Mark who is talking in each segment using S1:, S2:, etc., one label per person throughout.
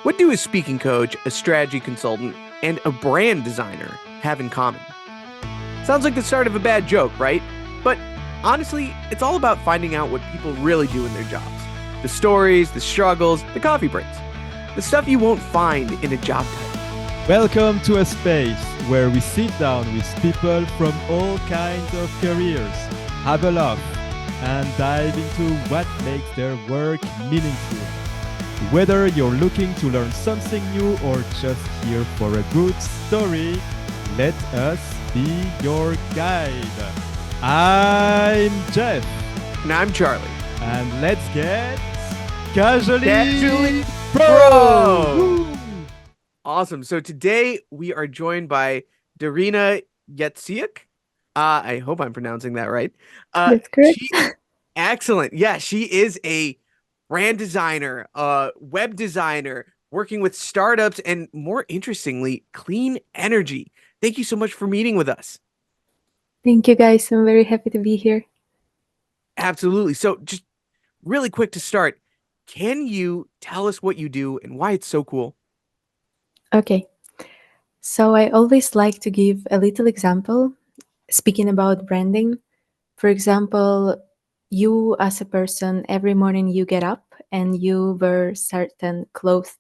S1: What do a speaking coach, a strategy consultant, and a brand designer have in common? Sounds like the start of a bad joke, right? But honestly, it's all about finding out what people really do in their jobs. The stories, the struggles, the coffee breaks. The stuff you won't find in a job title.
S2: Welcome to a space where we sit down with people from all kinds of careers, have a laugh, and dive into what makes their work meaningful. Whether you're looking to learn something new or just here for a good story, let us be your guide. I'm Jeff.
S1: And I'm Charlie.
S2: And let's get casually
S1: Bro!
S2: Woo!
S1: Awesome. So today we are joined by Daryna Yatsiuk. I hope I'm pronouncing that right.
S3: That's correct.
S1: Excellent. Yeah, she is a brand designer, web designer, working with startups, and more interestingly, clean energy. Thank you so much for meeting with us.
S3: Thank you, guys. I'm very happy to be here.
S1: Absolutely. So just really quick to start, can you tell us what you do and why it's so cool?
S3: Okay. So I always like to give a little example, speaking about branding. For example, you as a person, every morning you get up and you wear certain clothes,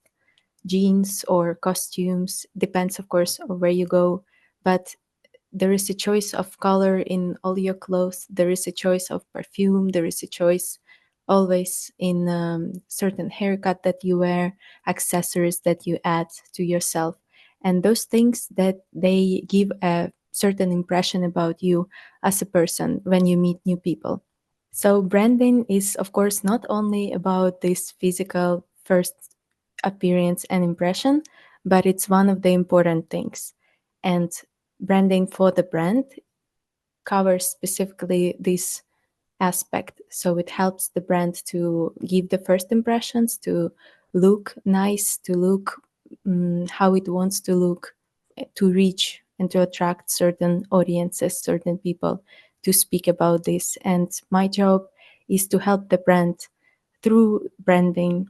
S3: jeans or costumes, depends of course on where you go, but there is a choice of color in all your clothes, there is a choice of perfume, there is a choice always in certain haircut that you wear, accessories that you add to yourself, and those things that they give a certain impression about you as a person when you meet new people. So branding is of course not only about this physical first appearance and impression, but it's one of the important things. And branding for the brand covers specifically this aspect. So it helps the brand to give the first impressions, to look nice, to look how it wants to look, to reach and to attract certain audiences, certain people to speak about this. And my job is to help the brand through branding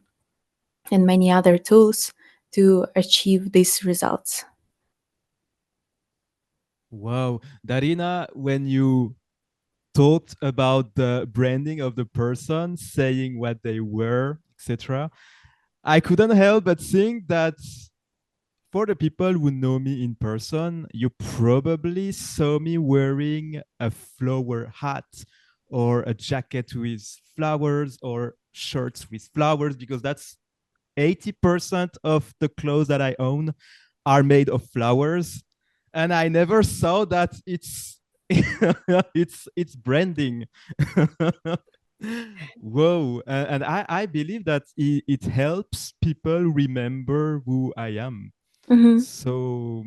S3: and many other tools to achieve these results.
S2: Wow, Daryna, when you talked about the branding of the person, saying what they were, etc., I couldn't help but think that for the people who know me in person, you probably saw me wearing a flower hat or a jacket with flowers or shirts with flowers, because that's 80% of the clothes that I own are made of flowers. And I never saw that it's it's branding. Whoa. And I believe that it helps people remember who I am.
S3: Mm-hmm.
S2: So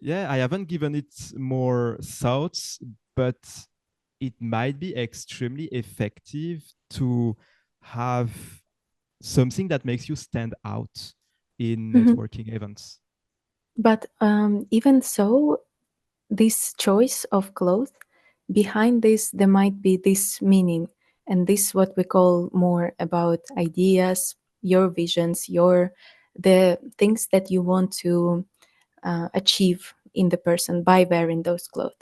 S2: yeah, I haven't given it more thoughts, but it might be extremely effective to have something that makes you stand out in
S3: Mm-hmm.
S2: networking events.
S3: But even so, this choice of clothes, behind this, there might be this meaning. And this what we call more about ideas, your visions, the things that you want to achieve in the person by wearing those clothes.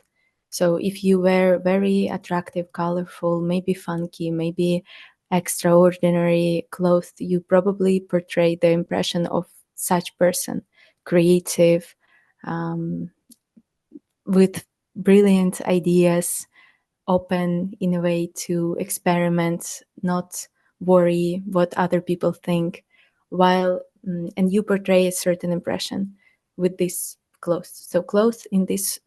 S3: So if you wear very attractive, colorful, maybe funky, maybe extraordinary clothes, you probably portray the impression of such person, creative, um, with brilliant ideas, open in a way to experiment, not worry what other people think, while and you portray a certain impression with this clothes. So clothes in this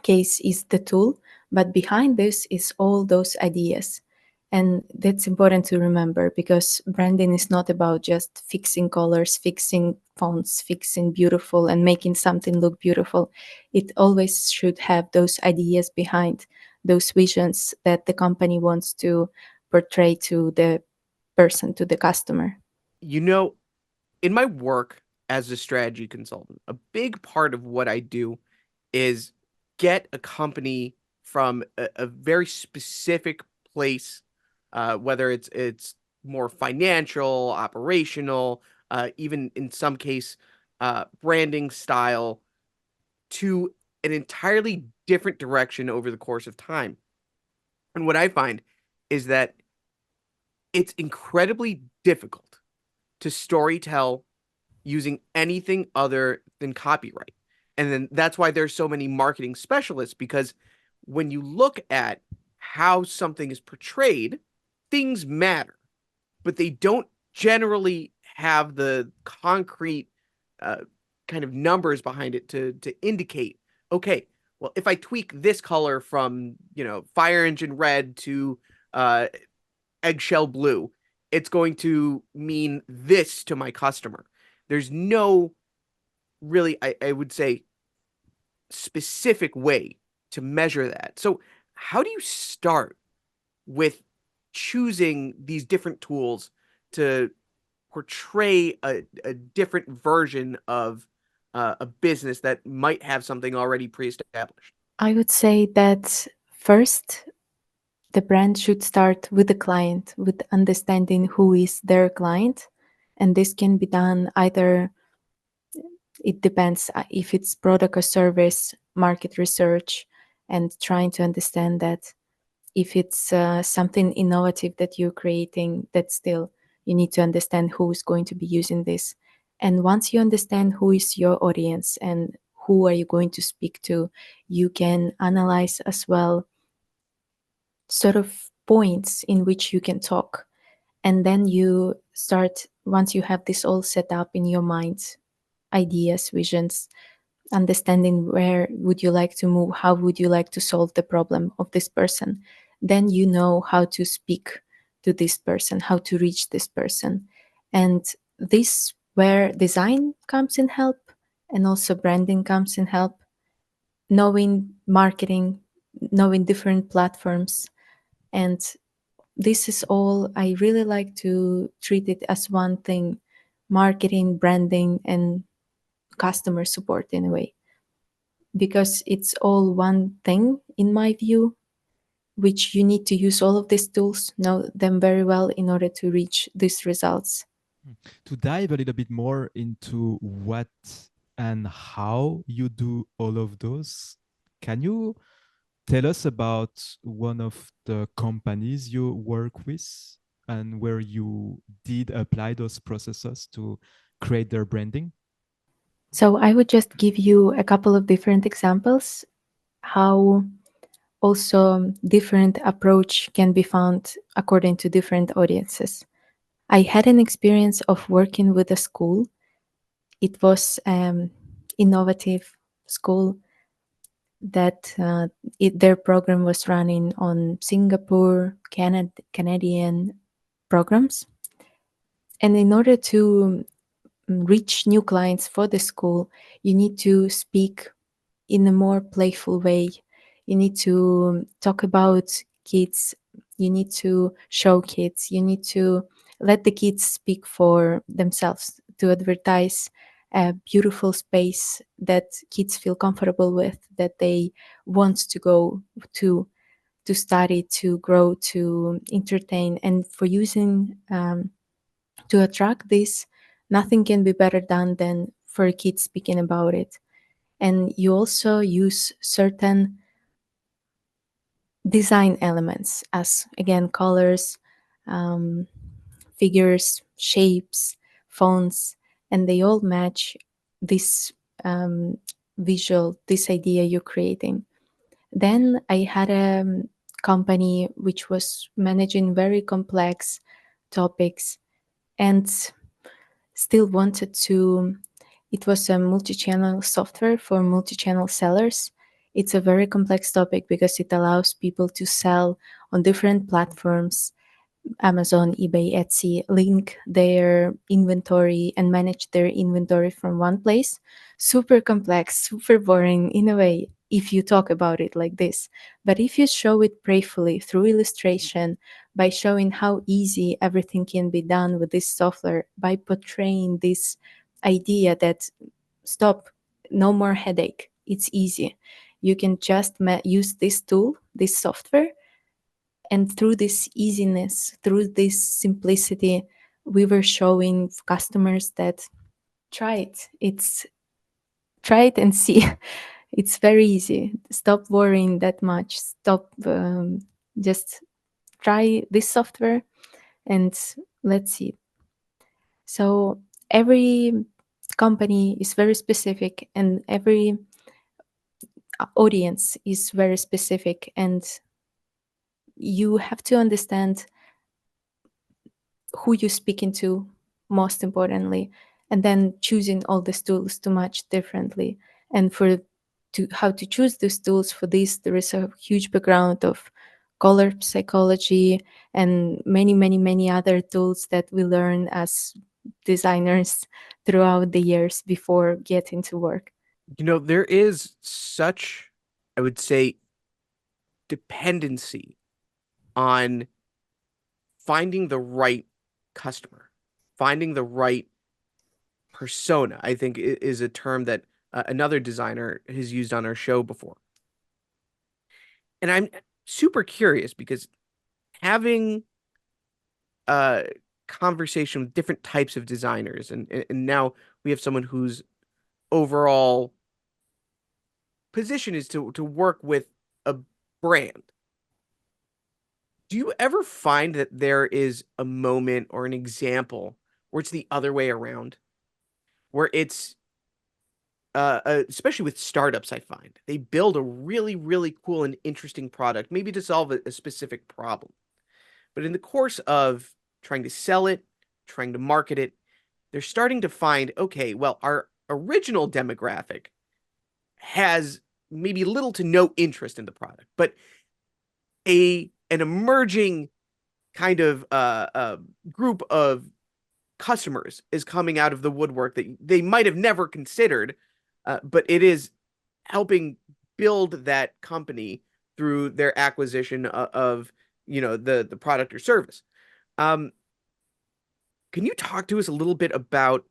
S3: case is the tool, but behind this is all those ideas. And that's important to remember because branding is not about just fixing colors, fixing fonts, fixing beautiful and making something look beautiful. It always should have those ideas behind, those visions that the company wants to portray to the person, to the customer.
S1: You know, in my work as a strategy consultant, a big part of what I do is get a company from a very specific place, whether it's more financial, operational, even in some case, branding style to an entirely different direction over the course of time. And what I find is that it's incredibly difficult to storytell using anything other than copyright. And then that's why there's so many marketing specialists, because when you look at how something is portrayed, things matter, but they don't generally have the concrete uh, kind of numbers behind it to indicate, okay, well, if I tweak this color from, fire engine red to uh, eggshell blue, it's going to mean this to my customer. There's no really, I would say, specific way to measure that. So, how do you start with choosing these different tools to portray a different version of a business that might have something already pre-established?
S3: I would say that first, the brand should start with the client, with understanding who is their client. And this can be done either, it depends if it's product or service, market research, and trying to understand that. If it's something innovative that you're creating, that still you need to understand who is going to be using this. And once you understand who is your audience and who are you going to speak to, you can analyze as well sort of points in which you can talk. And then you start, once you have this all set up in your mind, ideas, visions, understanding where would you like to move, how would you like to solve the problem of this person, then you know how to speak to this person, how to reach this person. And this where design comes in help, and also branding comes in help, knowing marketing, knowing different platforms. And this is all, I really like to treat it as one thing: marketing, branding, and customer support in a way, because it's all one thing in my view, which you need to use all of these tools, know them very well in order to reach these results.
S2: To dive a little bit more into what and how you do all of those, can you tell us about one of the companies you work with and where you did apply those processes to create their branding?
S3: So I would just give you a couple of different examples how also different approach can be found according to different audiences. I had an experience of working with a school. It was innovative school that their program was running on Singapore, Canadian programs. And in order to reach new clients for the school, you need to speak in a more playful way. You need to talk about kids. You need to show kids. You need to let the kids speak for themselves, to advertise a beautiful space that kids feel comfortable with, that they want to go to study, to grow, to entertain. And for using to attract this, nothing can be better done than for kids speaking about it. And you also use certain design elements as, again, colors, um, figures, shapes, fonts, and they all match this um, visual, this idea you're creating. Then I had a company which was managing very complex topics and still wanted to. It was a multi-channel software for multi-channel sellers. It's a very complex topic because it allows people to sell on different platforms, Amazon, eBay, Etsy, link their inventory and manage their inventory from one place. Super complex, super boring in a way if you talk about it like this. But if you show it playfully through illustration, by showing how easy everything can be done with this software, by portraying this idea that stop, no more headache, it's easy. You can just use this tool, this software, and through this easiness, through this simplicity, we were showing customers that try it and see. It's very easy. Stop worrying that much. Stop, just try this software and let's see. So every company is very specific, and every audience is very specific, and you have to understand who you're speaking to, most importantly, and then choosing all these tools to match differently. And for to how to choose these tools, for this there is a huge background of color psychology and many many many other tools that we learn as designers throughout the years before getting to work.
S1: There is such, I would say, dependency on finding the right customer, finding the right persona, I think is a term that another designer has used on our show before. And I'm super curious because having a conversation with different types of designers, and now we have someone whose overall position is to work with a brand. Do you ever find that there is a moment or an example where it's the other way around, where it's especially with startups, I find they build a really, really cool and interesting product, maybe to solve a specific problem. But in the course of trying to sell it, trying to market it, they're starting to find, okay, well, our original demographic has maybe little to no interest in the product, but an emerging kind of group of customers is coming out of the woodwork that they might have never considered, but it is helping build that company through their acquisition of the product or service. Um, can you talk to us a little bit about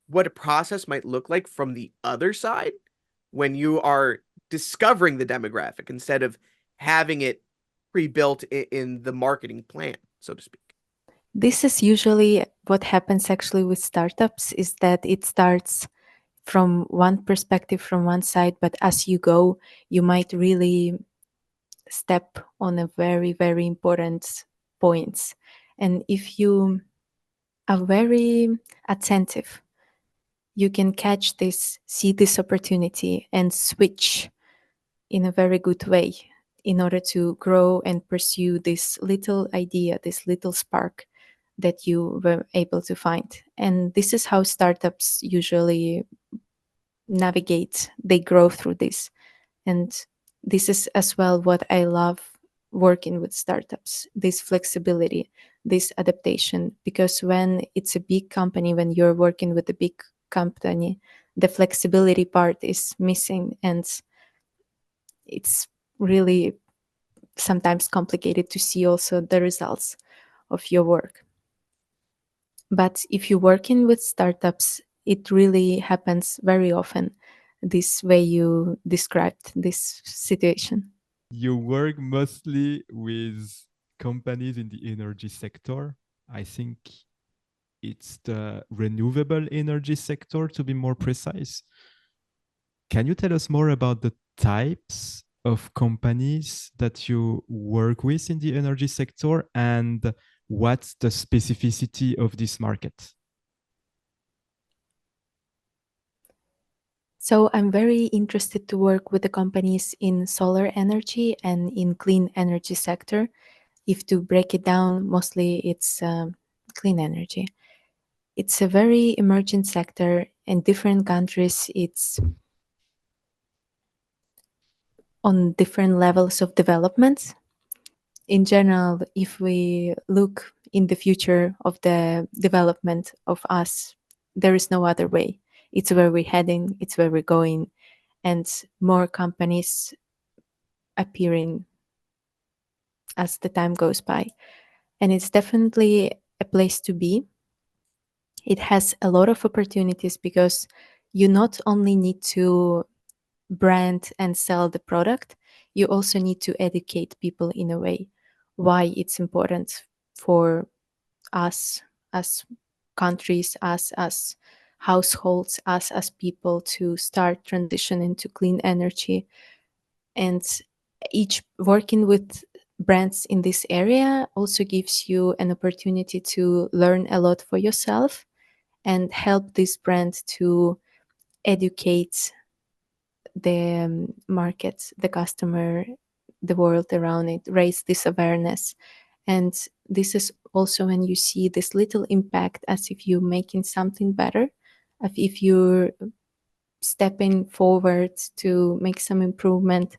S1: what a process might look like from the other side when you are discovering the demographic instead of having it pre-built in the marketing plan, so to speak?
S3: This is usually what happens actually with startups, is that it starts from one perspective, from one side, but as you go, you might really step on a very, very important points. And if you are very attentive, you can catch this, see this opportunity, and switch in a very good way in order to grow and pursue this little idea, this little spark that you were able to find. And this is how startups usually navigate, they grow through this. And this is as well what I love working with startups, this flexibility, this adaptation. Because when it's a big company, when you're working with a big company, the flexibility part is missing, and it's really sometimes complicated to see also the results of your work. But if you're working with startups, it really happens very often, this way you described this situation.
S2: You work mostly with companies in the energy sector. I think it's the renewable energy sector, to be more precise. Can you tell us more about the types of companies that you work with in the energy sector, and what's the specificity of this market?
S3: So I'm very interested to work with the companies in solar energy and in clean energy sector. If to break it down, mostly it's clean energy. It's a very emergent sector. In different countries, it's on different levels of development. In general, if we look in the future of the development of us, there is no other way. It's where we're heading, it's where we're going, and more companies appearing as the time goes by. And it's definitely a place to be. It has a lot of opportunities because you not only need to brand and sell the product, you also need to educate people in a way why it's important for us as countries, us as households, us as people to start transitioning to clean energy. And each working with brands in this area also gives you an opportunity to learn a lot for yourself and help this brand to educate the market, the customer, the world around it, raise this awareness. And this is also when you see this little impact, as if you're making something better, as if you're stepping forward to make some improvement.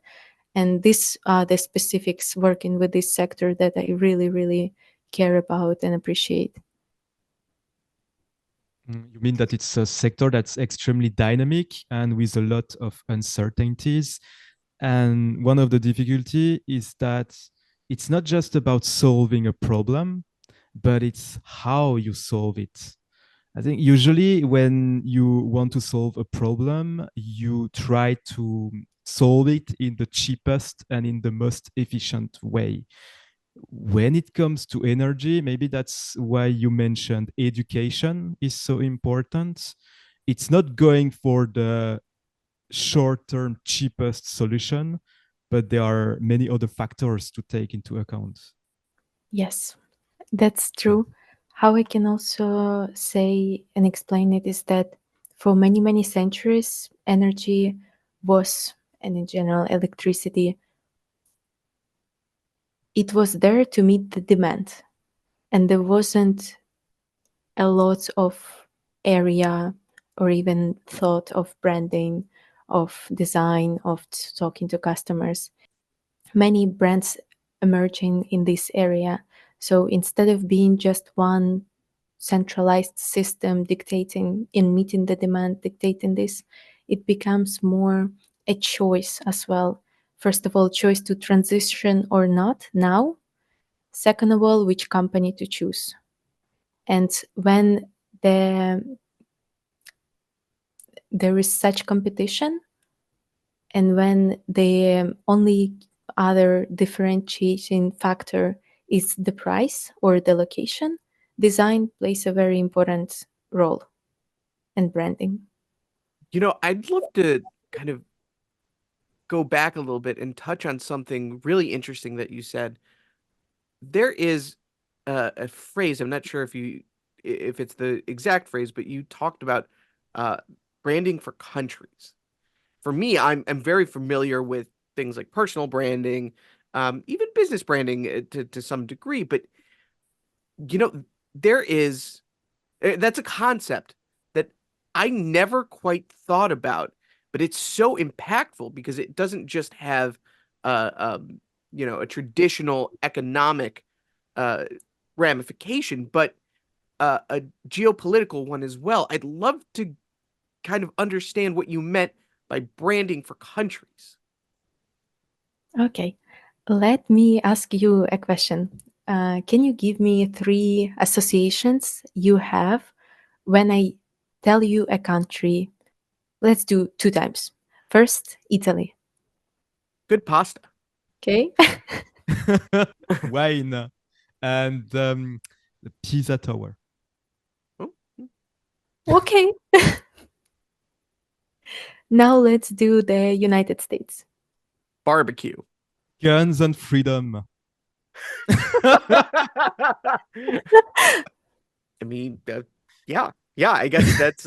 S3: And these are the specifics working with this sector that I really, really care about and appreciate.
S2: You mean that it's a sector that's extremely dynamic and with a lot of uncertainties. And one of the difficulty is that it's not just about solving a problem, but it's how you solve it. I think usually when you want to solve a problem, you try to solve it in the cheapest and in the most efficient way. When it comes to energy, maybe that's why you mentioned education is so important. It's not going for the short term cheapest solution, but there are many other factors to take into account.
S3: Yes, that's true. How I can also say and explain it is that for many, many centuries, energy was, and in general, electricity, it was there to meet the demand. And there wasn't a lot of area or even thought of branding, of design, of talking to customers. Many brands emerging in this area. So instead of being just one centralized system dictating in meeting the demand, dictating this, it becomes more a choice as well. First of all, choice to transition or not now. Second of all, which company to choose. And when there is such competition, and when the only other differentiating factor is the price or the location, design plays a very important role in branding.
S1: I'd love to kind of go back a little bit and touch on something really interesting that you said. There is a phrase, I'm not sure if it's the exact phrase, but you talked about uh, branding for countries. For me, I'm very familiar with things like personal branding, even business branding to some degree. But you know, there is that's a concept that I never quite thought about, but it's so impactful because it doesn't just have a traditional economic uh, ramification, but a geopolitical one as well. I'd love to kind of understand what you meant by branding for countries.
S3: Okay, let me ask you a question. Can you give me 3 associations you have when I tell you a country? Let's do 2 times. First, Italy.
S1: Good pasta.
S3: Okay.
S2: Wine and the Pisa Tower.
S1: Oh,
S3: Okay. Now let's do the United States.
S1: barbecue.
S2: Guns and freedom.
S1: I mean, yeah, yeah. I guess that's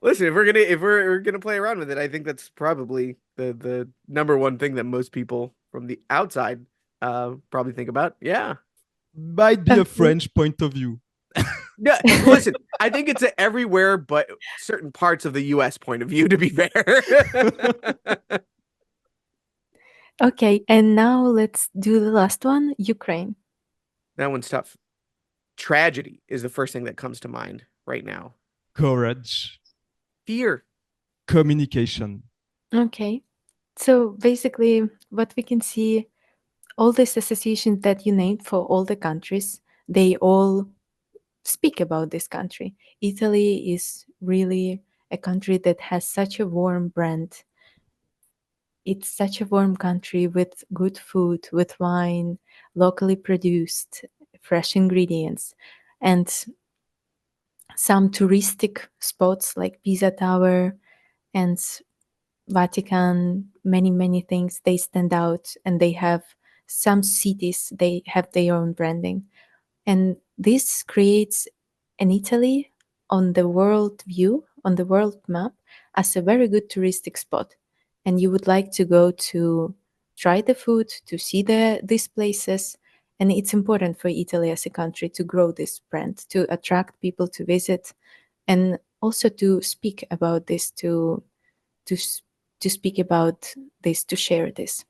S1: Listen, if we're gonna play around with it, I think that's probably the number one thing that most people from the outside probably think about. Yeah.
S2: Might be a French point of view.
S1: Yeah. Listen, I think it's a everywhere but certain parts of the US point of view, to be fair.
S3: Okay, and now let's do the last one, Ukraine.
S1: That one's tough. Tragedy is the first thing that comes to mind right now.
S2: Courage.
S1: Fear.
S2: Communication.
S3: Okay. So basically, what we can see, all these associations that you named for all the countries, they all speak about this country. Italy is really a country that has such a warm brand. It's such a warm country with good food, with wine, locally produced, fresh ingredients. And some touristic spots like Pisa Tower and Vatican, many things, they stand out, and they have some cities, they have their own branding. And this creates an Italy on the world view, on the world map, as a very good touristic spot. And you would like to go to try the food, to see these places. And it's important for Italy as a country to grow this brand, to attract people to visit, and also to speak about this, to to speak about this, to share this.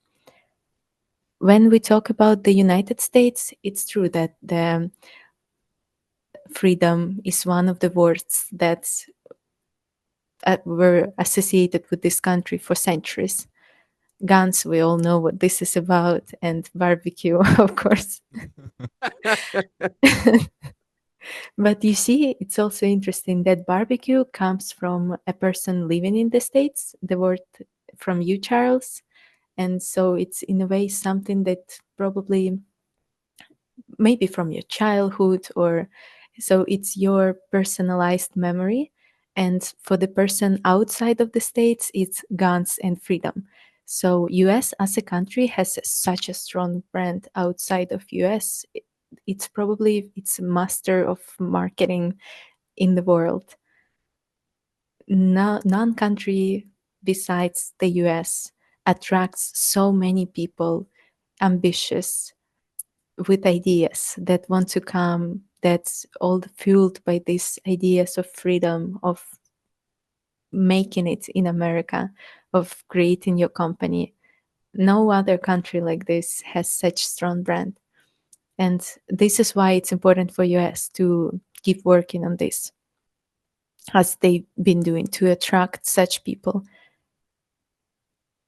S3: When we talk about the United States, it's true that the freedom is one of the words that were associated with this country for centuries. Guns, we all know what this is about, and barbecue, of course. But you see, it's also interesting that barbecue comes from a person living in the States, the word from you, Charles. And so it's in a way something that probably maybe from your childhood, or so it's your personalized memory. And for the person outside of the States, it's guns and freedom. So US as a country has such a strong brand outside of US. It's probably it's a master of marketing in the world. No, none country besides the US attracts so many people ambitious with ideas that want to come, that's all fueled by these ideas of freedom, of making it in America, of creating your company. No other country like this has such strong brand. And this is why it's important for US to keep working on this, as they've been doing, to attract such people.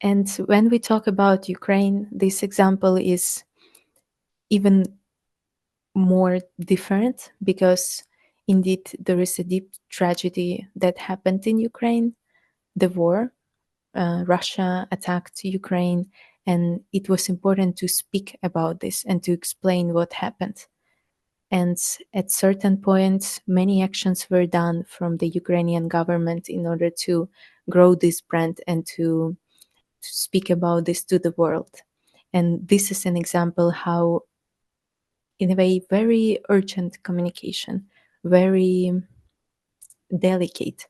S3: And when we talk about Ukraine, this example is even more different, because indeed there is a deep tragedy that happened in Ukraine, the war. Russia attacked Ukraine, and it was important to speak about this and to explain what happened. And at certain points, many actions were done from the Ukrainian government in order to grow this brand and to speak about this to the world. And this is an example how, in a way, very urgent communication, very delicate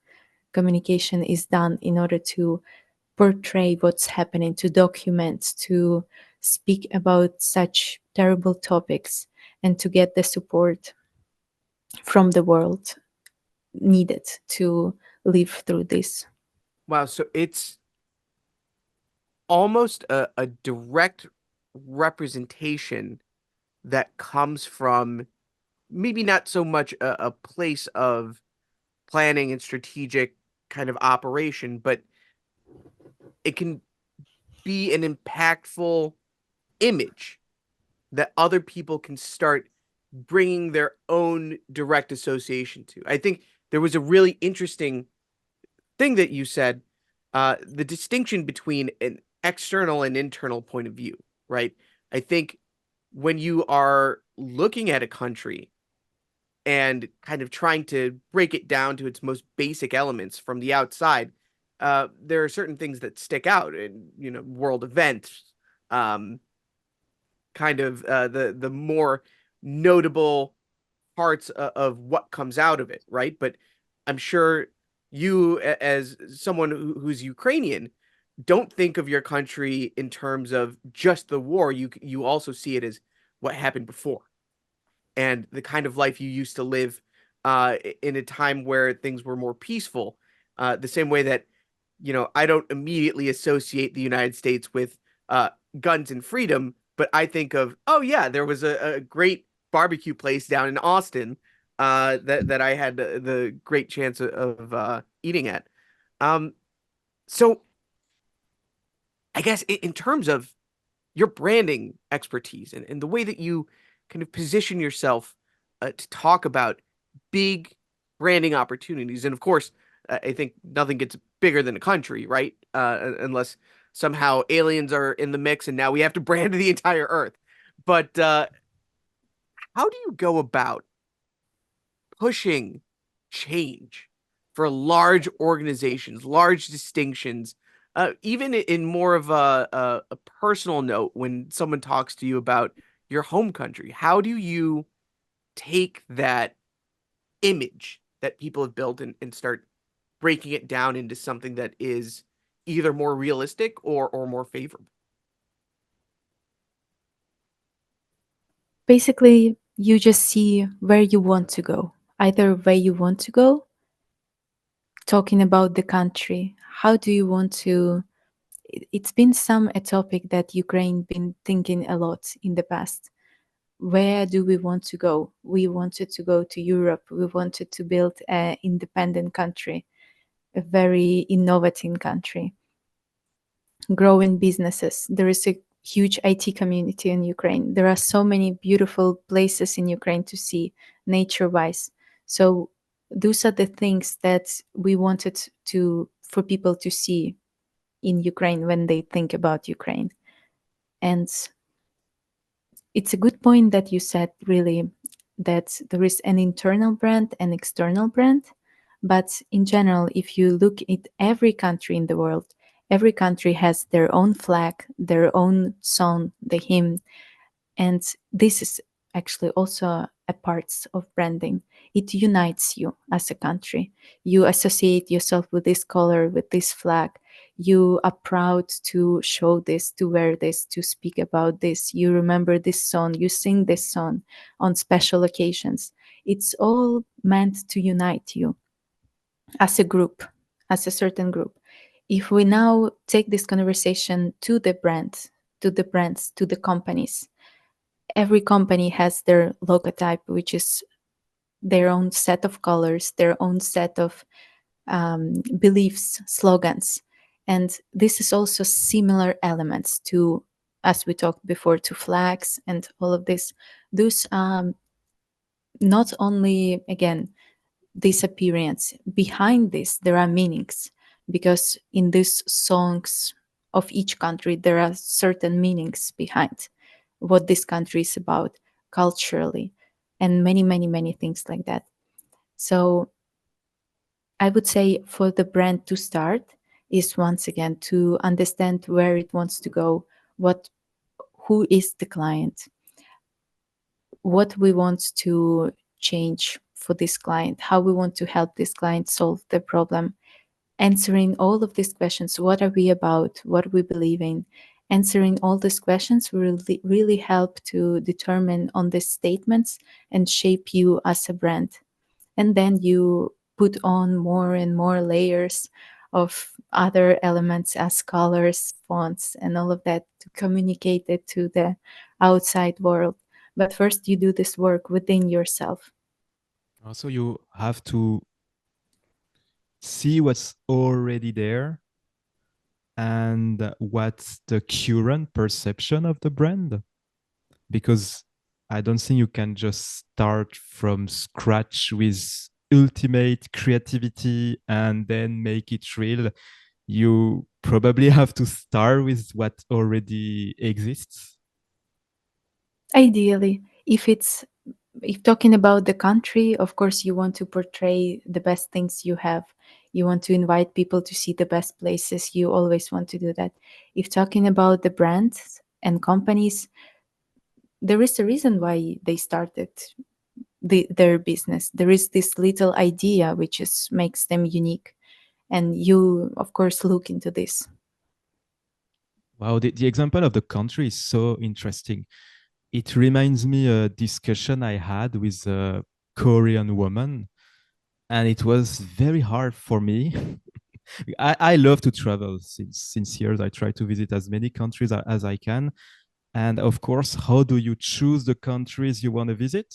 S3: communication is done in order to portray what's happening, to document, to speak about such terrible topics, and to get the support from the world needed to live through this.
S1: Wow, so it's almost a direct representation that comes from maybe not so much a place of planning and strategic kind of operation, but it can be an impactful image that other people can start bringing their own direct association to. I think there was a really interesting thing that you said, the distinction between an external and internal point of view, right? I think when you are looking at a country and kind of trying to break it down to its most basic elements from the outside, there are certain things that stick out in, world events, um, kind of the more notable parts of what comes out of it, right? But I'm sure you, as someone who's Ukrainian, don't think of your country in terms of just the war. You also see it as what happened before and the kind of life you used to live in a time where things were more peaceful. The same way that, I don't immediately associate the United States with uh, guns and freedom, but I think of, oh yeah, there was a great barbecue place down in Austin that I had the great chance of eating at. Um, so I guess in terms of your branding expertise and the way that you kind of position yourself to talk about big branding opportunities. And of course, I think nothing gets bigger than a country, right? Unless somehow aliens are in the mix and now we have to brand the entire earth. But how do you go about pushing change for large organizations, large distinctions, even in more of a personal note when someone talks to you about your home country. How do you take that image that people have built and start breaking it down into something that is either more realistic or more favorable?
S3: Basically, you just see where you want to go, either where you want to go, talking about the country. How do you want to? It's been a topic that Ukraine been thinking a lot in the past. Where do we want to go? We wanted to go to Europe. We wanted to build an independent country, a very innovative country, growing businesses. There is a huge IT community in Ukraine. There are so many beautiful places in Ukraine to see, nature wise. So those are the things that we wanted to for people to see in Ukraine when they think about Ukraine. And it's a good point that you said, really, that there is an internal brand and external brand. But in general, if you look at every country in the world, every country has their own flag, their own song, the hymn, and this is actually also a part of branding. It unites you as a country. You associate yourself with this color, with this flag. You are proud to show this, to wear this, to speak about this. You remember this song, you sing this song on special occasions. It's all meant to unite you as a group, as a certain group. If we now take this conversation to the brands, to the companies, every company has their logotype, which is their own set of colors, their own set of beliefs, slogans. And this is also similar elements to, as we talked before, to flags and all of this. Those not only, again, this appearance. Behind this, there are meanings, because in these songs of each country, there are certain meanings behind what this country is about culturally, and many, many, many things like that. So I would say for the brand to start is once again to understand where it wants to go, who is the client, what we want to change for this client, how we want to help this client solve the problem, answering all of these questions. What are we about? What we believe in? Answering all these questions will really help to determine on these statements and shape you as a brand. And then you put on more and more layers of other elements as colors, fonts, and all of that to communicate it to the outside world. But first, you do this work within yourself.
S2: Also, you have to see what's already there and what's the current perception of the brand. Because I don't think you can just start from scratch with ultimate creativity and then make it real. You probably have to start with what already exists.
S3: Ideally, if talking about the country, of course, you want to portray the best things you have. You want to invite people to see the best places. You always want to do that. If talking about the brands and companies, there is a reason why they started their business. There is this little idea which makes them unique, and you, of course, look into this.
S2: Wow, the example of the country is so interesting. It reminds me a discussion I had with a Korean woman, and it was very hard for me. I love to travel since years. I try to visit as many countries as I can. And of course, how do you choose the countries you want to visit?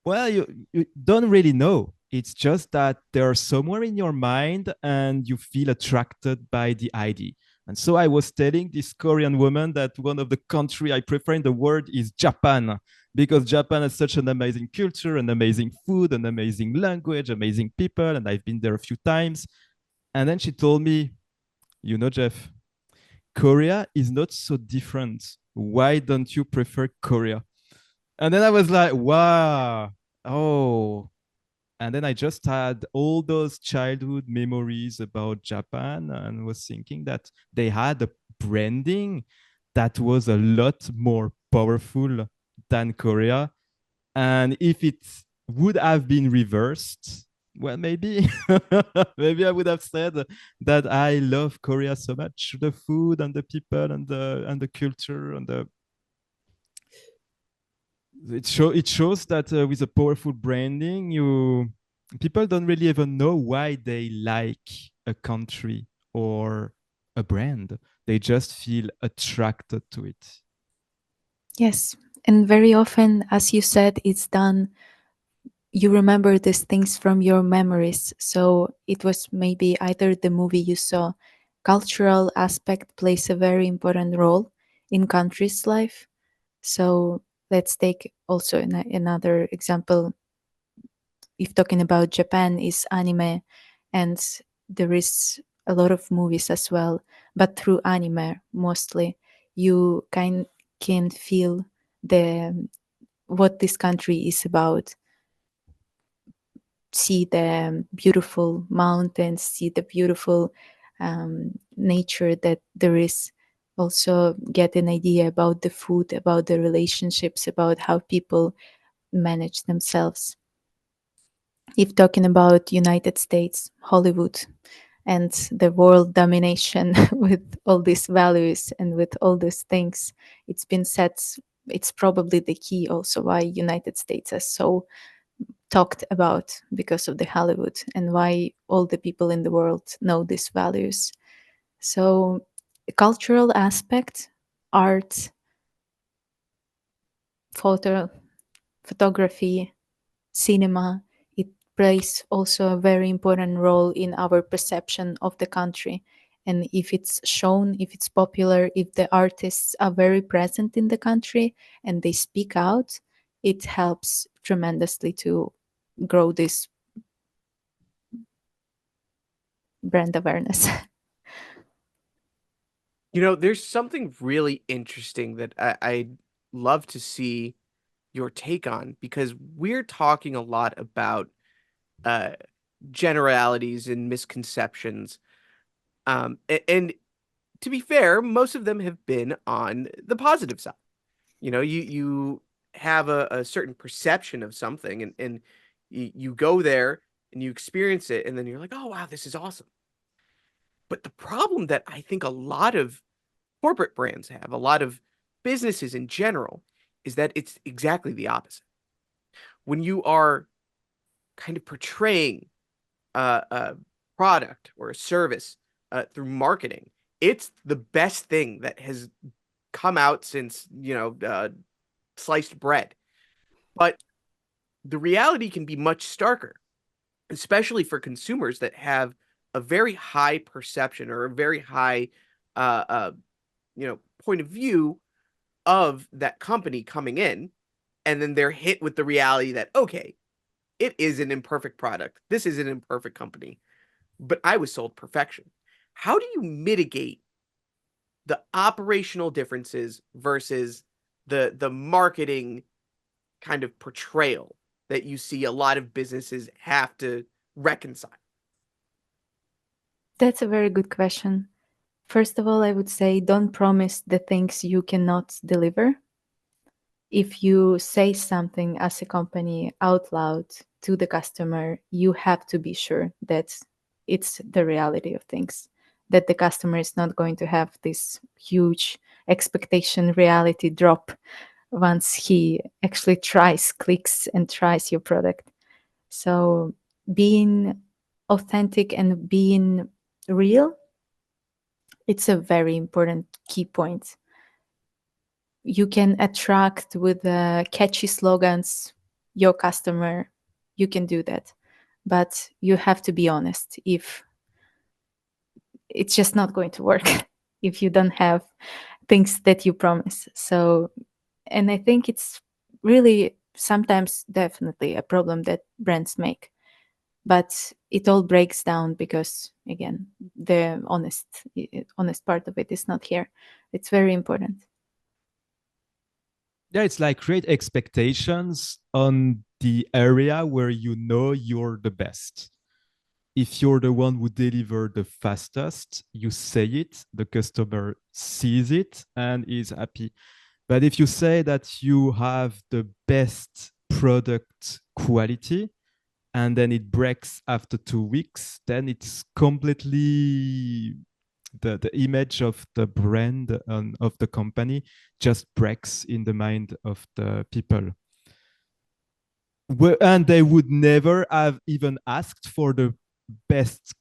S2: Well, you don't really know. It's just that they're somewhere in your mind and you feel attracted by the idea. And so I was telling this Korean woman that one of the country I prefer in the world is Japan, because Japan has such an amazing culture, an amazing food, an amazing language, amazing people, and I've been there a few times. And then she told me, Jeff, Korea is not so different. Why don't you prefer Korea? And then I was like, wow, Oh, and then I just had all those childhood memories about Japan and was thinking that they had a branding that was a lot more powerful than Korea. And if it would have been reversed, well, maybe maybe I would have said that I love Korea so much, the food and the people and the culture and the it shows that with a powerful branding, you people don't really even know why they like a country or a brand. They just feel attracted to it.
S3: Yes. And very often, as you said, it's done, you remember these things from your memories. So it was maybe either the movie you saw. Cultural aspect plays a very important role in country's life. So let's take also another example. If talking about Japan, is anime, and there is a lot of movies as well, but through anime mostly, you can feel the what this country is about. See the beautiful mountains, see the beautiful nature that there is. Also get an idea about the food, about the relationships, about how people manage themselves. If talking about United States, Hollywood, and the world domination with all these values and with all these things, it's been said it's probably the key also why United States is so talked about because of the Hollywood and why all the people in the world know these values. So, cultural aspect, art, photo, photography, cinema, it plays also a very important role in our perception of the country. And if it's shown, if it's popular, if the artists are very present in the country and they speak out, it helps tremendously to grow this brand awareness.
S1: There's something really interesting that I'd love to see your take on because we're talking a lot about uh, generalities and misconceptions. And to be fair, most of them have been on the positive side. You have a certain perception of something, and you go there and you experience it, and then you're like, oh wow, this is awesome. But the problem that I think a lot of corporate brands have, a lot of businesses in general, is that it's exactly the opposite. When you are kind of portraying a product or a service through marketing, it's the best thing that has come out since, sliced bread. But the reality can be much starker, especially for consumers that have a very high perception or a very high, uh, uh, point of view of that company coming in, and then they're hit with the reality that, okay, it is an imperfect product. This is an imperfect company, but I was sold perfection. How do you mitigate the operational differences versus the marketing kind of portrayal that you see a lot of businesses have to reconcile?
S3: That's a very good question. First of all, I would say don't promise the things you cannot deliver. If you say something as a company out loud to the customer, you have to be sure that it's the reality of things, that the customer is not going to have this huge expectation reality drop once he actually tries, clicks, and tries your product. So, being authentic and being real, it's a very important key point. You can attract with catchy slogans your customer. You can do that, but you have to be honest. If it's just not going to work if you don't have things that you promise. So, and I think it's really sometimes definitely a problem that brands make, but it all breaks down because again the honest part of it is not here. It's very important.
S2: Yeah, it's like create expectations on the area where you know you're the best. If you're the one who deliver the fastest, you say it, the customer sees it and is happy. But if you say that you have the best product quality and then it breaks after 2 weeks, then it's completely the image of the brand and of the company just breaks in the mind of the people. And they would never have even asked for the best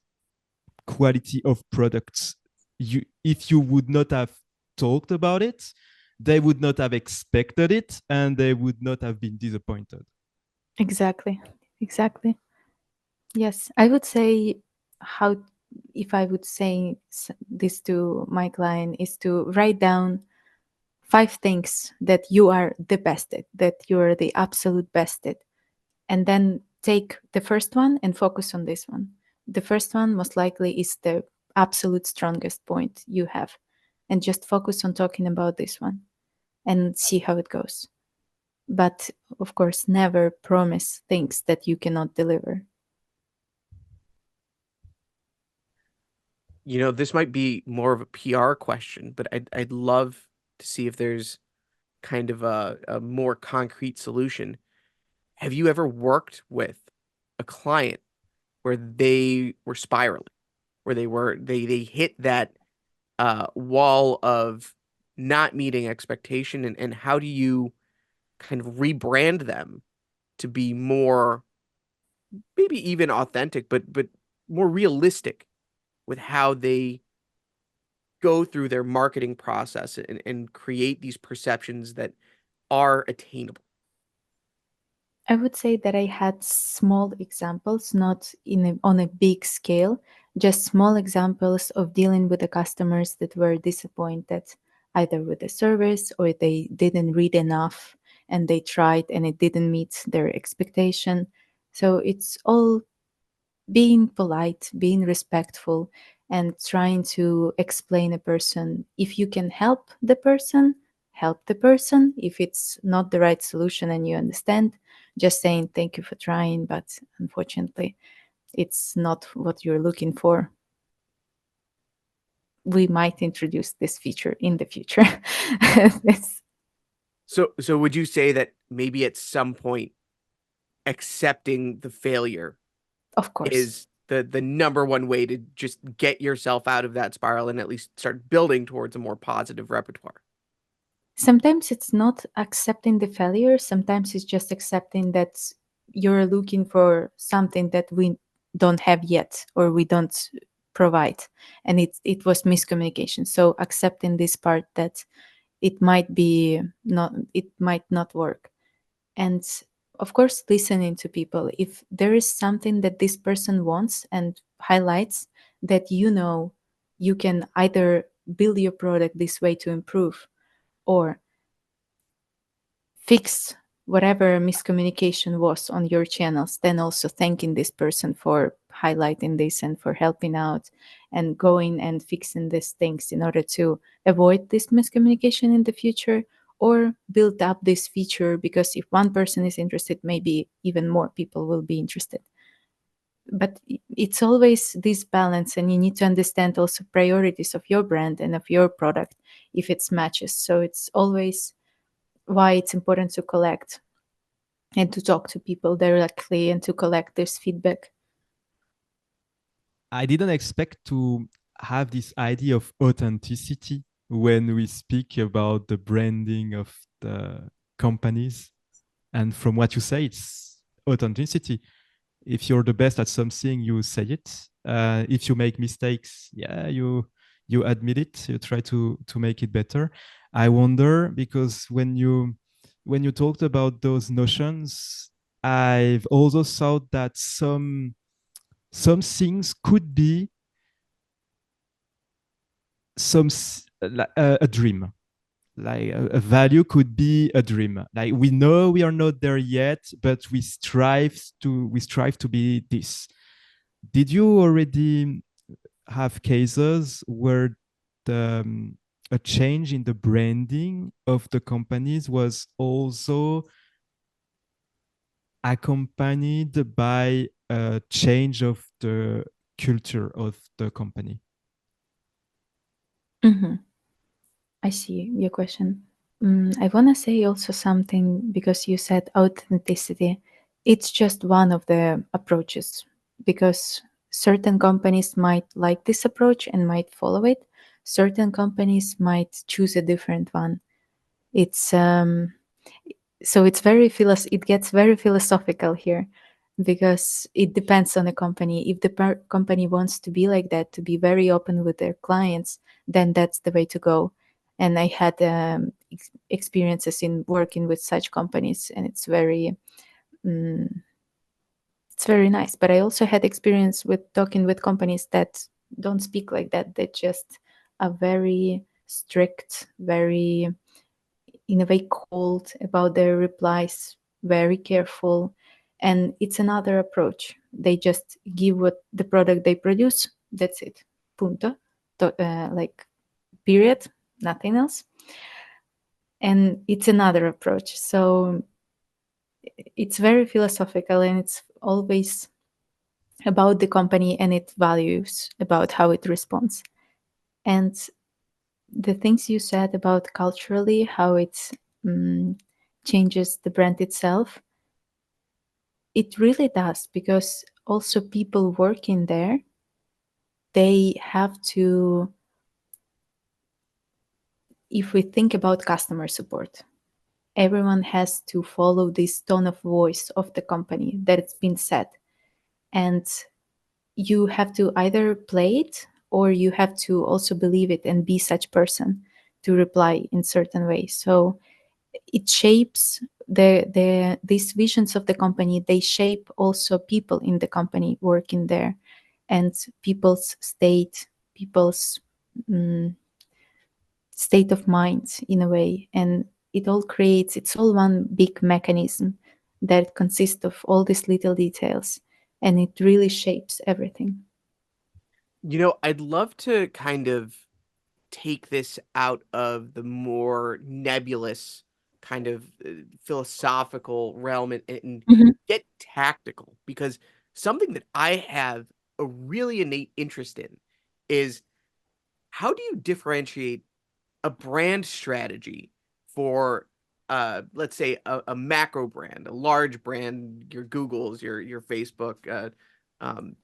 S2: quality of products. If you would not have talked about it, they would not have expected it and they would not have been disappointed.
S3: Exactly. Exactly. Yes, I would say how if I would say this to my client is to write down 5 things that you are the best at, that you're the absolute best at, and then take the first one and focus on this one. The first one most likely is the absolute strongest point you have, and just focus on talking about this one and see how it goes. But of course, never promise things that you cannot deliver.
S1: This might be more of a PR question, but I'd love to see if there's kind of a more concrete solution. Have you ever worked with a client where they were spiraling, where they hit that wall of not meeting expectation, and how do you kind of rebrand them to be more, maybe even authentic, but more realistic with how they go through their marketing process and create these perceptions that are attainable?
S3: I would say that I had small examples, not on a big scale, just small examples of dealing with the customers that were disappointed either with the service or they didn't read enough and they tried and it didn't meet their expectation. So it's all being polite, being respectful, and trying to explain a person. If you can help the person, help the person. If it's not the right solution and you understand, just saying thank you for trying, but unfortunately, it's not what you're looking for. We might introduce this feature in the future.
S1: So would you say that maybe at some point accepting the failure
S3: Of course.
S1: is the number one way to just get yourself out of that spiral and at least start building towards a more positive repertoire?
S3: Sometimes it's not accepting the failure, sometimes it's just accepting that you're looking for something that we don't have yet or we don't provide, and it was miscommunication. So accepting this part that it might not work. And of course, listening to people. If there is something that this person wants and highlights that you can either build your product this way to improve or fix whatever miscommunication was on your channels, then also thanking this person for highlighting this and for helping out and going and fixing these things in order to avoid this miscommunication in the future or build up this feature, because if one person is interested, maybe even more people will be interested. But it's always this balance, and you need to understand also priorities of your brand and of your product if it's matches. So it's always why it's important to collect and to talk to people directly and to collect this feedback.
S2: I didn't expect to have this idea of authenticity when we speak about the branding of the companies. And from what you say, it's authenticity. If you're the best at something, you say it. If you make mistakes, yeah, you admit it. You try to make it better. I wonder, because when you talked about those notions, I've also thought that some things could be a dream, like a value could be a dream. Like we know we are not there yet, but we strive to be this. Did you already have cases where a change in the branding of the companies was also accompanied by a change of the culture of the company.
S3: I see your question. I want to say also something because you said authenticity. It's just one of the approaches because certain companies might like this approach and might follow it. Certain companies might choose a different one. It's so it gets very philosophical here because it depends on the company. If the company wants to be like that, to be very open with their clients, then that's the way to go. And I had experiences in working with such companies, and it's very nice. But I also had experience with talking with companies that don't speak like that. They just are very strict, very in a way cold about their replies, very careful. And it's another approach. They just give what the product they produce, that's it. Punto. Like, period, nothing else. And it's another approach. So it's very philosophical and it's always about the company and its values, about how it responds. And the things you said about culturally, how it changes the brand itself, it really does, because also people working there, they have to, if we think about customer support, everyone has to follow this tone of voice of the company that it's been set. And you have to either play it or you have to also believe it and be such person to reply in certain ways. So it shapes these visions of the company. They shape also people in the company working there, and people's mm, state of mind in a way. And it's all one big mechanism that consists of all these little details, and it really shapes everything.
S1: I'd love to kind of take this out of the more nebulous kind of philosophical realm and
S3: Mhm.
S1: get tactical, because something that I have a really innate interest in is how do you differentiate a brand strategy for let's say a macro brand, a large brand, your Googles, your Facebook, um,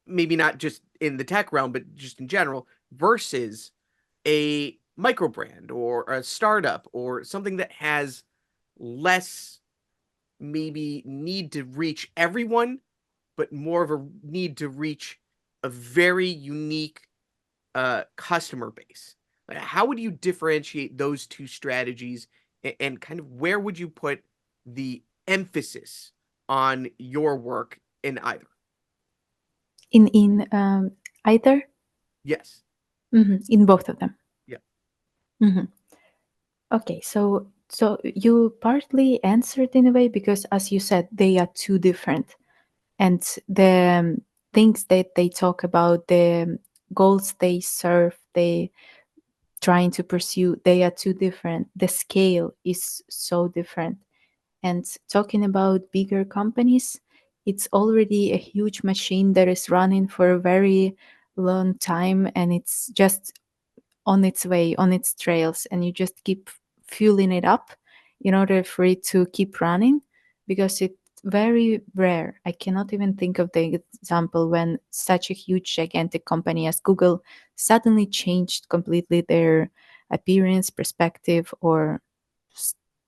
S1: maybe not just in the tech realm, but just in general, versus a micro brand or a startup or something that has less maybe need to reach everyone, but more of a need to reach a very unique customer base. How would you differentiate those two strategies, and kind of where would you put the emphasis on your work in either?
S3: In either.
S1: Yes.
S3: In both of them.
S1: Yeah.
S3: hmm Okay, so you partly answered in a way because, as you said, they are two different, and the things that they talk about, the goals they serve, they trying to pursue, they are too different. The scale is so different. And talking about bigger companies, it's already a huge machine that is running for a very long time, and it's just on its way, on its trails, and you just keep fueling it up in order for it to keep running, because it's very rare. I cannot even think of the example when such a huge, gigantic company as Google suddenly changed completely their appearance, perspective, or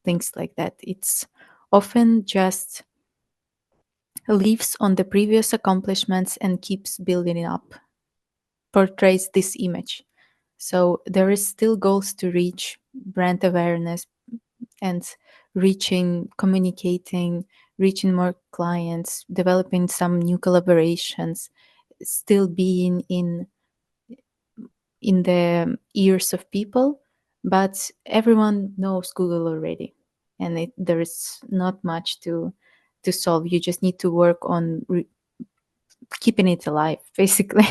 S3: things like that. It's often just leaves on the previous accomplishments and keeps building it up, portrays this image. So there is still goals to reach, brand awareness, and communicating, reaching more clients, developing some new collaborations, still being in the ears of people. But everyone knows Google already, and there is not much to solve. You just need to work on keeping it alive, basically.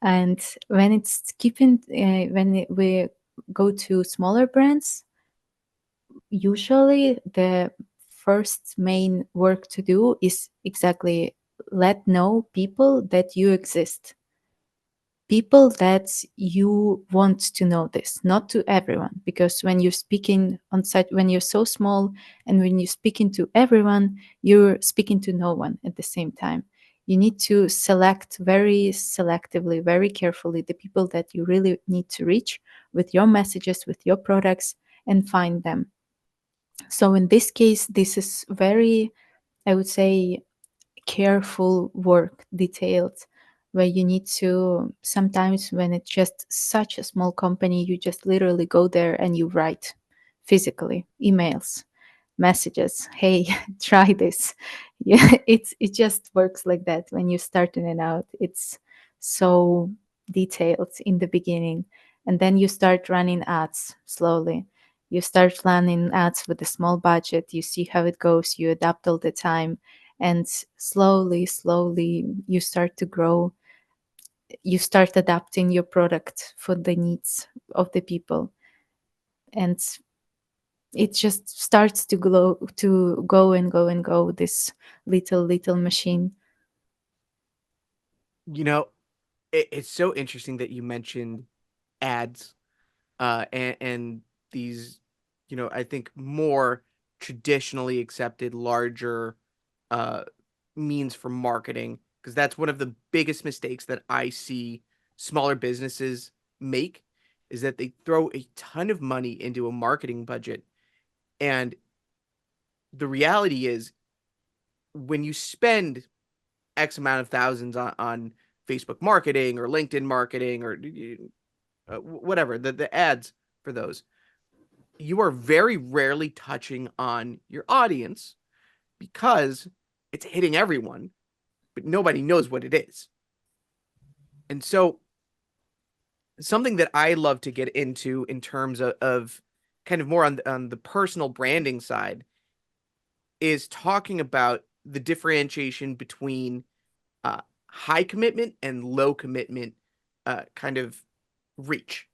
S3: And when it's we go to smaller brands, usually the first main work to do is exactly let know people that you exist, people that you want to know this, not to everyone, because when you're speaking on site, when you're so small and when you're speaking to everyone, you're speaking to no one at the same time. You need to select very selectively, very carefully the people that you really need to reach with your messages, with your products, and find them. So in this case, this is very, I would say, careful work, detailed, where you need to, sometimes when it's just such a small company, you just literally go there and you write physically emails, messages, hey, try this. Yeah, it just works like that. When you're starting it out, it's so detailed in the beginning, and then you start running ads slowly. You start running ads with a small budget, you see how it goes, you adapt all the time, and slowly you start to grow. You start adapting your product for the needs of the people, and it just starts to glow, to go and go and go, this little machine.
S1: You know, it's so interesting that you mentioned ads, and these, I think more traditionally accepted larger uh, means for marketing, because that's one of the biggest mistakes that I see smaller businesses make, is that they throw a ton of money into a marketing budget. And the reality is, when you spend X amount of thousands on Facebook marketing or LinkedIn marketing or whatever, the ads for those, you are very rarely touching on your audience because it's hitting everyone, but nobody knows what it is. And so, something that I love to get into in terms of kind of more on the personal branding side is talking about the differentiation between high commitment and low commitment kind of reach.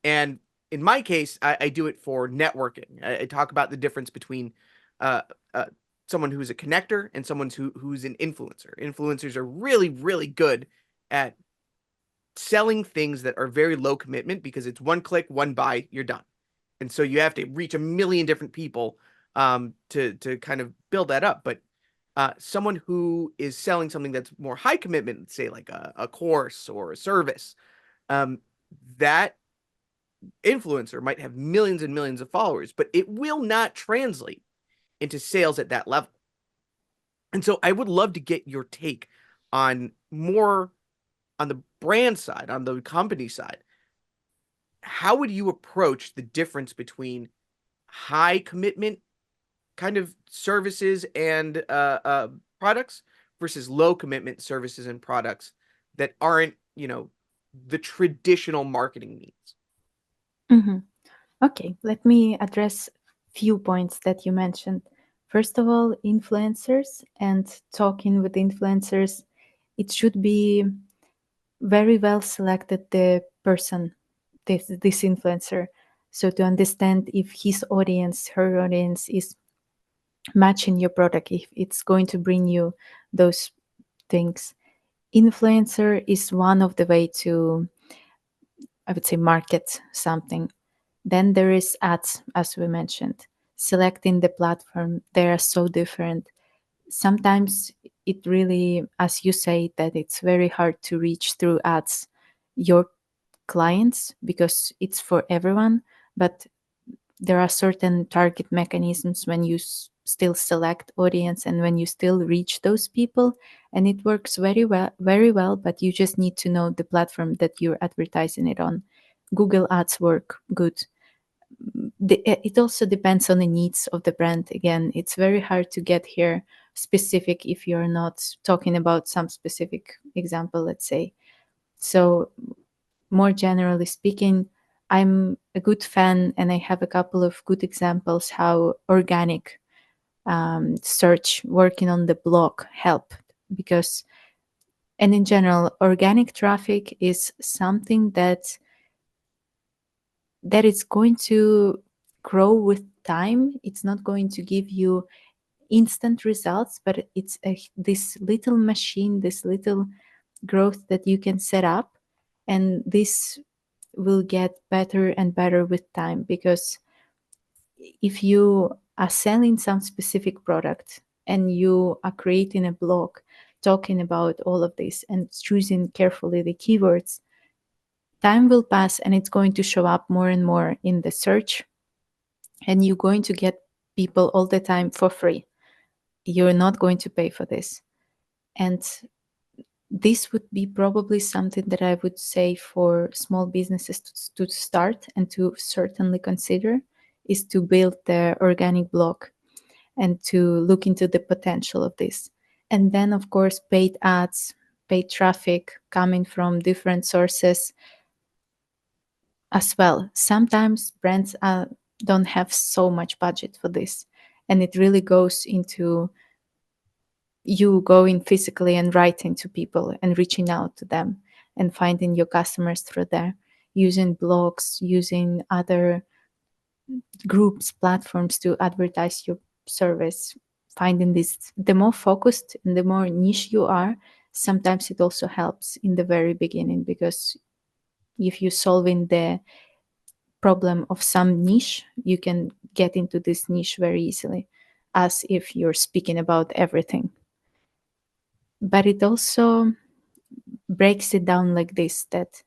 S1: And in my case, I do it for networking. I talk about the difference between uh, uh, someone who's a connector and someone who's an influencer. Influencers are really, really good at selling things that are very low commitment because it's one click, one buy, you're done. And so you have to reach a million different people to kind of build that up. But someone who is selling something that's more high commitment, say like a course or a service, um, that influencer might have millions and millions of followers, but it will not translate into sales at that level. And so I would love to get your take on more on the brand side, on the company side. How would you approach the difference between high commitment kind of services and products versus low commitment services and products that aren't, the traditional marketing needs?
S3: Mhm. Okay, let me address few points that you mentioned. First of all, influencers and talking with influencers, it should be very well selected, the person, this influencer, so to understand if his audience, her audience is matching your product, if it's going to bring you those things. Influencer is one of the way to, I would say, market something. Then there is ads, as we mentioned. Selecting the platform, they are so different. Sometimes it really, as you say, that it's very hard to reach through ads your clients because it's for everyone. But there are certain target mechanisms when you still select audience and when you still reach those people, and it works very well, but you just need to know the platform that you're advertising it on. Google ads work good. It also depends on the needs of the brand. Again, it's very hard to get here specific if you're not talking about some specific example, let's say. So more generally speaking, I'm a good fan, and I have a couple of good examples how organic search working on the blog help. Because, and in general, organic traffic is something that is going to grow with time. It's not going to give you instant results, but it's this little machine, this little growth that you can set up, and this will get better and better with time. Because if you are selling some specific product and you are creating a blog talking about all of this and choosing carefully the keywords, time will pass and it's going to show up more and more in the search, and you're going to get people all the time for free. You're not going to pay for this. And this would be probably something that I would say for small businesses to start and to certainly consider, is to build the organic blog and to look into the potential of this. And then, of course, paid ads, paid traffic coming from different sources as well. Sometimes brands don't have so much budget for this, and it really goes into you going physically and writing to people and reaching out to them and finding your customers through there, using blogs, using other groups, platforms to advertise your service. Finding this, the more focused and the more niche you are, sometimes it also helps in the very beginning, because if you're solving the problem of some niche, you can get into this niche very easily, as if you're speaking about everything. But it also breaks it down like this, that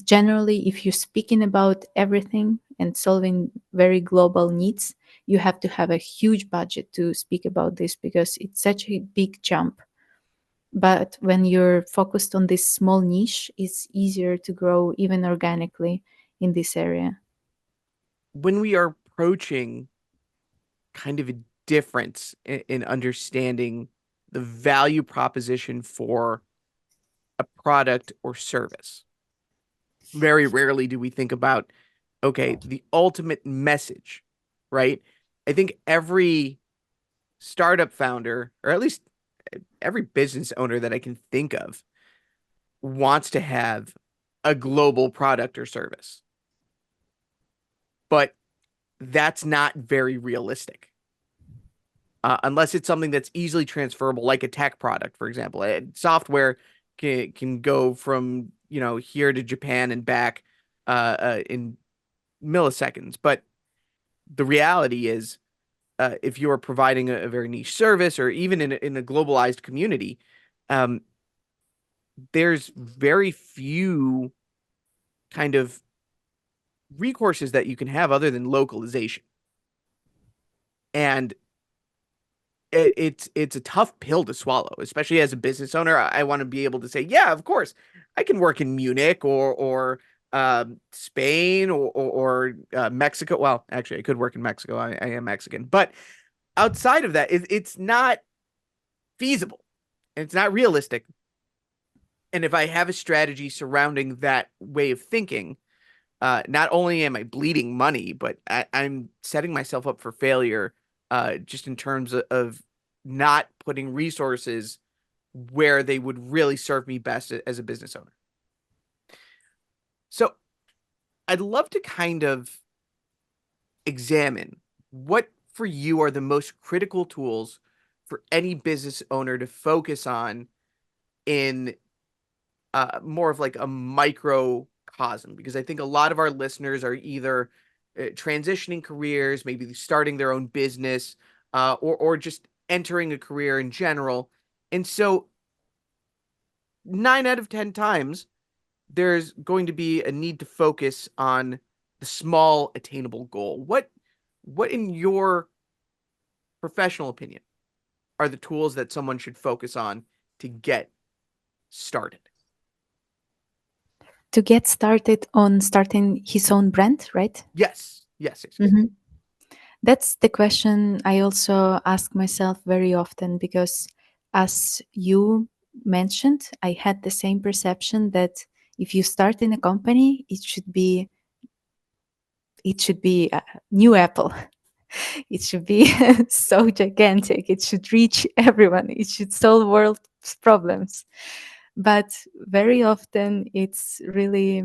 S3: generally, if you're speaking about everything and solving very global needs, you have to have a huge budget to speak about this, because it's such a big jump. But when you're focused on this small niche, it's easier to grow even organically in this area.
S1: When we are approaching kind of a difference in understanding the value proposition for a product or service, very rarely do we think about, okay, the ultimate message, right? I think every startup founder, or at least every business owner that I can think of, wants to have a global product or service. But that's not very realistic. Unless it's something that's easily transferable, like a tech product, for example. Software can go from, here to Japan and back in milliseconds. But the reality is, if you are providing a very niche service, or even in a globalized community, um, there's very few kind of recourses that you can have other than localization. And it's a tough pill to swallow, especially as a business owner. I want to be able to say, yeah, of course, I can work in Munich or Spain or Mexico. Well, actually, I could work in Mexico. I am Mexican, but outside of that, it's not feasible and it's not realistic. And if I have a strategy surrounding that way of thinking, not only am I bleeding money, but I'm setting myself up for failure, just in terms of not putting resources where they would really serve me best as a business owner. So I'd love to kind of examine what for you are the most critical tools for any business owner to focus on in more of like a microcosm, because I think a lot of our listeners are either transitioning careers, maybe starting their own business, or just entering a career in general. And so 9 out of 10 times, there's going to be a need to focus on the small attainable goal. What in your professional opinion are the tools that someone should focus on to get started?
S3: To get started on starting his own brand, right?
S1: Yes. Yes.
S3: Mhm. That's the question I also ask myself very often, because, as you mentioned, I had the same perception that if you start in a company, it should be a new Apple. It should be so gigantic. It should reach everyone. It should solve world's problems. But very often, it's really,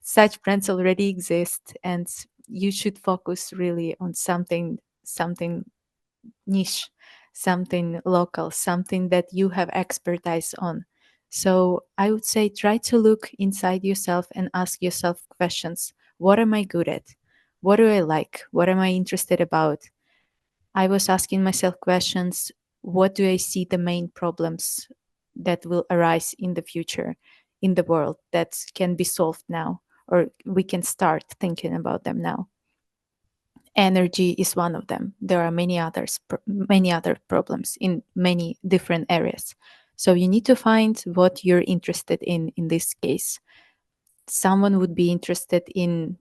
S3: such brands already exist, and you should focus really on something niche, something local, something that you have expertise on. So I would say try to look inside yourself and ask yourself questions. What am I good at? What do I like? What am I interested about? I was asking myself questions. What do I see the main problems that will arise in the future in the world that can be solved now, or we can start thinking about them now? Energy is one of them. There are many other problems in many different areas. So you need to find what you're interested in this case. Someone would be interested in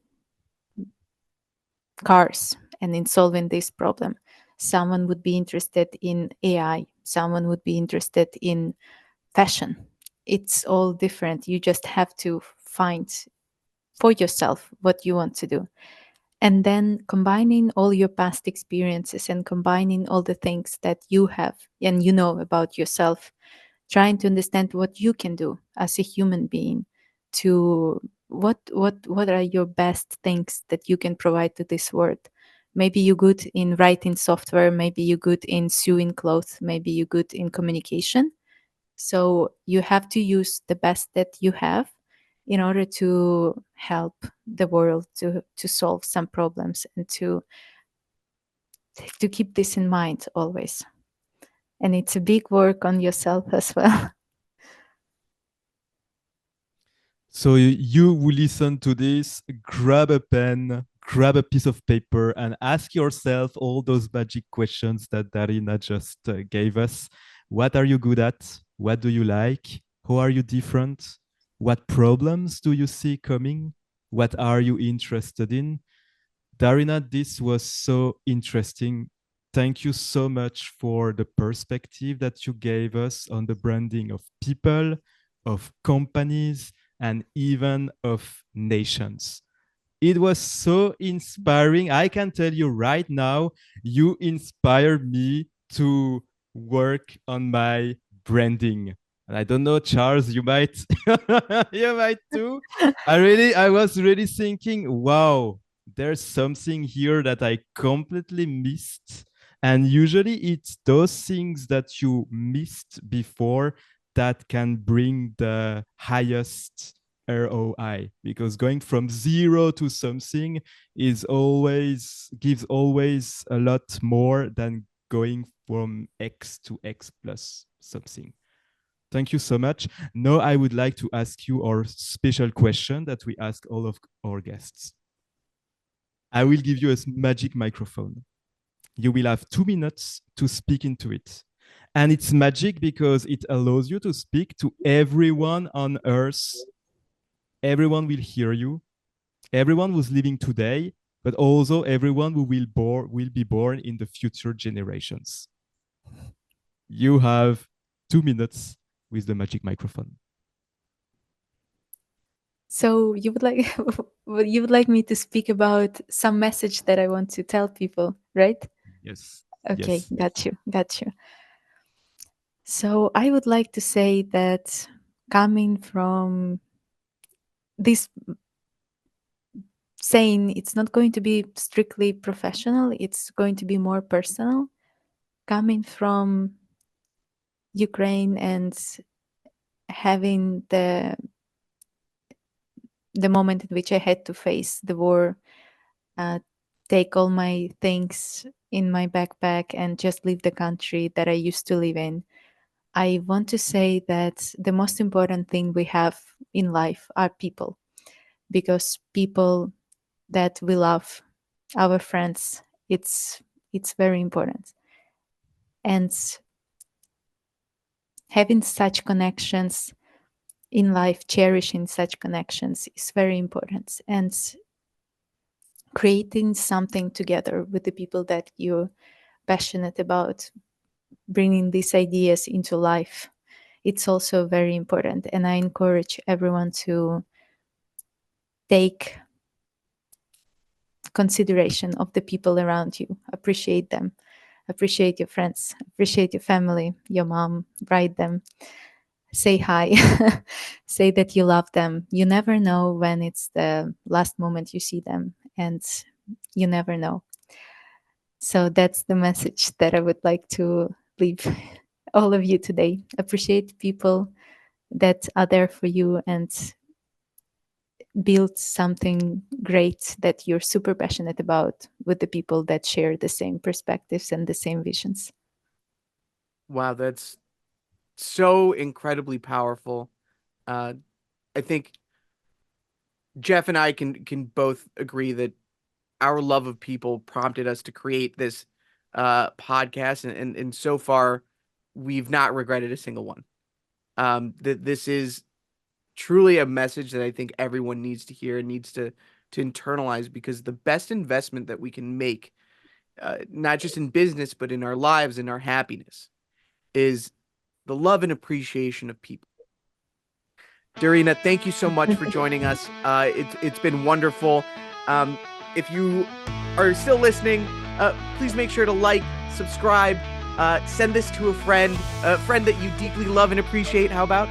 S3: cars and in solving this problem. Someone would be interested in AI. Someone would be interested in fashion. It's all different. You just have to find for yourself what you want to do. And then combining all your past experiences and combining all the things that you have and you know about yourself, trying to understand what you can do as a human being to what are your best things that you can provide to this world. Maybe you're good in writing software, maybe you're good in sewing clothes, maybe you're good in communication. So you have to use the best that you have in order to help the world to solve some problems and to keep this in mind always. And it's a big work on yourself as well.
S2: So you who listen to this, grab a pen, grab a piece of paper, and ask yourself all those magic questions that Daryna just gave us. What are you good at? What do you like? How are you different? What problems do you see coming? What are you interested in? Daryna, this was so interesting. Thank you so much for the perspective that you gave us on the branding of people, of companies, and even of nations. It was so inspiring. I can tell you right now, you inspired me to work on my branding. And I don't know, Charles, you might you might too. I was really thinking, wow, there's something here that I completely missed. And usually it's those things that you missed before that can bring the highest ROI, because going from zero to something is always gives always a lot more than going from X to X plus something. Thank you so much. Now I would like to ask you our special question that we ask all of our guests. I will give you a magic microphone. You will have 2 minutes to speak into it. And it's magic because it allows you to speak to everyone on earth. Everyone will hear you. Everyone who's living today, but also everyone who will be born in the future generations. You have 2 minutes with the magic microphone.
S3: So you would like me to speak about some message that I want to tell people, right?
S2: Yes.
S3: Okay,
S2: Yes.
S3: got you. So I would like to say that coming from this saying, it's not going to be strictly professional, it's going to be more personal. Coming from Ukraine and having the moment in which I had to face the war, take all my things in my backpack and just leave the country that I used to live in. I want to say that the most important thing we have in life are people, because people that we love, our friends, it's very important. And having such connections in life, cherishing such connections is very important. And creating something together with the people that you're passionate about, bringing these ideas into life, it's also very important. And I encourage everyone to take consideration of the people around you, appreciate them, appreciate your friends, appreciate your family, your mom, write them, say hi, say that you love them. You never know when it's the last moment you see them. And you never know. So that's the message that I would like to leave all of you today. Appreciate people that are there for you and build something great that you're super passionate about with the people that share the same perspectives and the same visions.
S1: Wow, that's so incredibly powerful. I think Jeff and I can both agree that our love of people prompted us to create this podcast, and so far we've not regretted a single one. That this is truly a message that I think everyone needs to hear and needs to internalize, because the best investment that we can make, not just in business but in our lives and our happiness, is the love and appreciation of people. Daryna, thank you so much for joining us. It's been wonderful. If you are still listening, please make sure to like, subscribe, send this to a friend that you deeply love and appreciate. How about?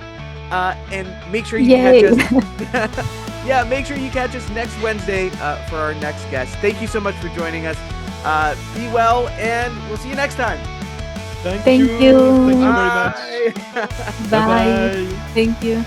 S1: And make sure you catch us. Yeah, make sure you catch us next Wednesday for our next guest. Thank you so much for joining us. Be well, and we'll see you next time.
S2: Thank
S3: Thank
S2: you.
S3: you.
S2: Thank you very much.
S3: Bye.
S2: Bye-bye.
S3: Thank you.